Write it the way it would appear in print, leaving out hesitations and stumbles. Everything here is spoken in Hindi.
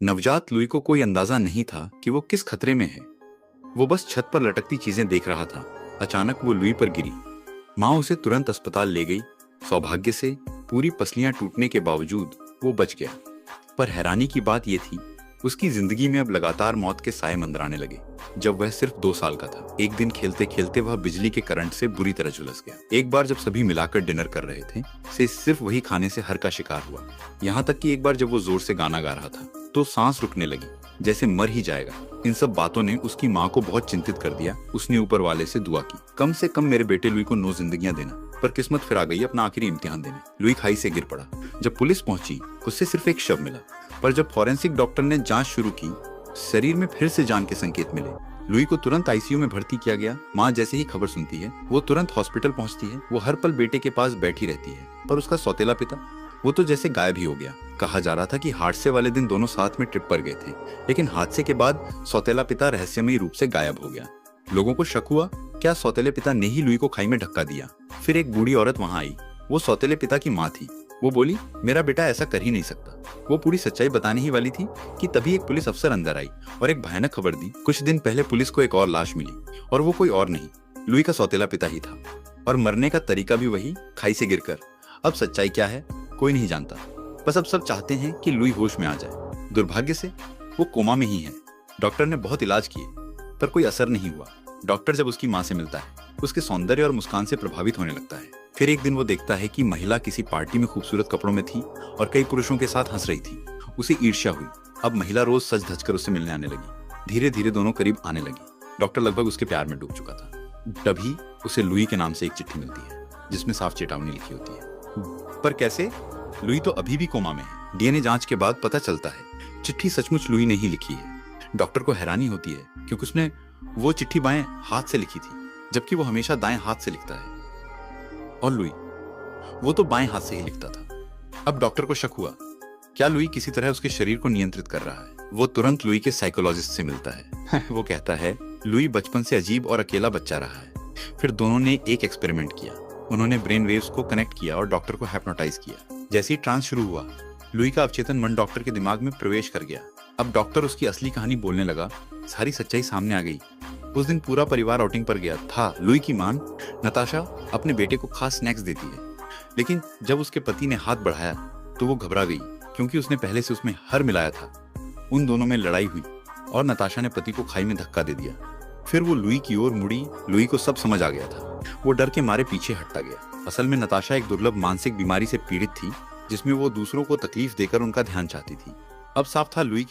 नवजात लुई को कोई अंदाजा नहीं था कि वो किस खतरे में है। वो बस छत पर लटकती चीजें देख रहा था। अचानक वो लुई पर गिरी। माँ उसे तुरंत अस्पताल ले गई। सौभाग्य से पूरी पसलियां टूटने के बावजूद वो बच गया। पर हैरानी की बात ये थी, उसकी जिंदगी में अब लगातार मौत के साए मंडराने लगे। जब वह सिर्फ 2 साल का था, एक दिन खेलते खेलते वह बिजली के करंट से बुरी तरह झुलस गया। एक बार जब सभी मिलाकर डिनर कर रहे थे, से सिर्फ वही खाने से हर का शिकार हुआ। यहाँ तक कि एक बार जब वो जोर से गाना गा रहा था तो सांस रुकने लगी, जैसे मर ही जाएगा। इन सब बातों ने उसकी माँ को बहुत चिंतित कर दिया। उसने ऊपर वाले से दुआ की, कम से कम मेरे बेटे लुई को 9 जिंदगियां देना। पर किस्मत फिर आ गई अपना आखिरी इम्तिहान देने। लुई खाई से गिर पड़ा। जब पुलिस पहुंची, उससे सिर्फ एक शव मिला। पर जब फॉरेंसिक डॉक्टर ने जांच शुरू की, शरीर में फिर से जान के संकेत मिले। लुई को तुरंत आईसीयू में भर्ती किया गया। माँ जैसे ही खबर सुनती है, वो तुरंत हॉस्पिटल पहुंचती है। वो हर पल बेटे के पास बैठी रहती है। पर उसका सौतेला पिता, वो तो जैसे गायब ही हो गया। कहा जा रहा था कि हादसे वाले दिन दोनों साथ में ट्रिप पर गए थे, लेकिन हादसे के बाद सौतेला पिता रहस्यमयी रूप से गायब हो गया। लोगों को शक हुआ, क्या सौतेले पिता ने ही लुई को खाई में धक्का दिया। फिर एक बूढ़ी औरत वहां आई। वो सौतेले पिता की माँ थी। वो बोली, मेरा बेटा ऐसा कर ही नहीं सकता। वो पूरी सच्चाई बताने ही वाली थी कि तभी एक पुलिस अफसर अंदर आई और एक भयानक खबर दी। कुछ दिन पहले पुलिस को एक और लाश मिली, और वो कोई और नहीं, लुई का सौतेला पिता ही था। और मरने का तरीका भी वही, खाई से गिरकर। अब सच्चाई क्या है कोई नहीं जानता। बस अब सब चाहते हैं कि लुई होश में आ जाए। दुर्भाग्य से वो कोमा में ही है। डॉक्टर ने बहुत इलाज किए, पर कोई असर नहीं हुआ। डॉक्टर जब उसकी माँ से मिलता है, उसके सौंदर्य और मुस्कान से प्रभावित होने लगता है। फिर एक दिन वो देखता है कि महिला किसी पार्टी में खूबसूरत कपड़ों में थी और कई पुरुषों के साथ हंस रही थी। उसे ईर्ष्या हुई। अब महिला रोज सज धज कर उससे मिलने आने लगी। धीरे धीरे दोनों करीब आने लगी। डॉक्टर लगभग उसके प्यार में डूब चुका था। तभी उसे लुई के नाम से एक चिट्ठी मिलती है, जिसमें साफ चेतावनी लिखी होती है। पर कैसे? लुई तो अभी भी कोमा में है। डीएनए जांच के बाद पता चलता है चिट्ठी सचमुच लुई ने ही लिखी है। डॉक्टर को हैरानी होती है, क्योंकि उसने वो चिट्ठी बाएं हाथ से लिखी थी, जबकि वो हमेशा दाएं हाथ से लिखता है। और लुई, वो तो बाएं हाथ से ही लिखता था। अब डॉक्टर को शक हुआ, क्या लुई किसी तरह उसके शरीर को नियंत्रित कर रहा है। वो तुरंत लुई के साइकोलॉजिस्ट से मिलता है। वो कहता है, लुई बचपन से अजीब और अकेला बच्चा रहा है। फिर दोनों ने एक एक्सपेरिमेंट किया। उन्होंने ब्रेन वेव्स को कनेक्ट किया और डॉक्टर को हिप्नोटाइज किया। जैसे ही ट्रांस शुरू हुआ, लुई का अवचेतन मन डॉक्टर के दिमाग में प्रवेश कर गया। अब डॉक्टर उसकी असली कहानी बोलने लगा। सारी सच्चाई सामने आ गई। उस दिन पूरा परिवार आउटिंग पर गया था। लुई की मां नताशा अपने बेटे को खास स्नैक्स देती है, लेकिन जब उसके पति ने हाथ बढ़ाया तो वो घबरा गई, क्योंकि उसने पहले से उसमें हर मिलाया था। उन दोनों में लड़ाई हुई और नताशा ने पति को खाई में धक्का दे दिया। फिर वो लुई की ओर मुड़ी। लुई को सब समझ आ गया था। वो डर के मारे पीछे हटता गया। असल में नताशा एक दुर्लभ मानसिक बीमारी से पीड़ित थी, जिसमें वो दूसरों को तकलीफ देकर उनका ध्यान चाहती थी। अब साफ था, लुई